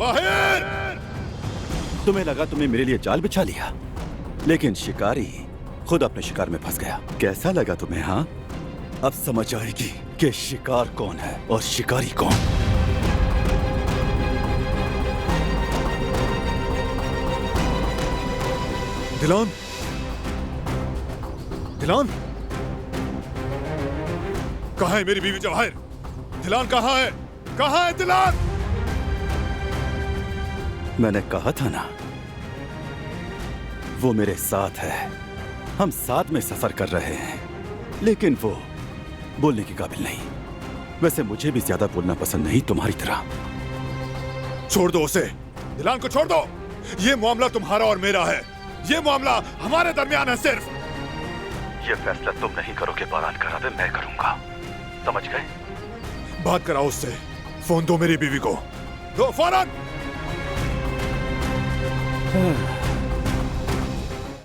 बाहर! तुम्हें लगा तुमने मेरे लिए जाल बिछा लिया, लेकिन शिकारी खुद अपने शिकार में फंस गया। कैसा लगा तुम्हें? हाँ, अब समझ आएगी कि शिकार कौन है और शिकारी कौन। दिलान, दिलान, कहाँ है मेरी बीवी जवाहिर? दिलान कहाँ है? कहाँ है दिलान? मैंने कहा था ना, वो मेरे साथ है। हम साथ में सफर कर रहे हैं, लेकिन वो बोलने के काबिल नहीं। वैसे मुझे भी ज्यादा बोलना पसंद नहीं तुम्हारी तरह। छोड़ दो उसे, दिलान को छोड़ दो। ये मामला तुम्हारा और मेरा है। ये मामला हमारे दरमियान है सिर्फ। ये फैसला तुम नहीं करोगे बारान, करावे मैं करूंगा, समझ गए? बात कराओ उससे। फोन दो मेरी बीवी को, दो फौरन।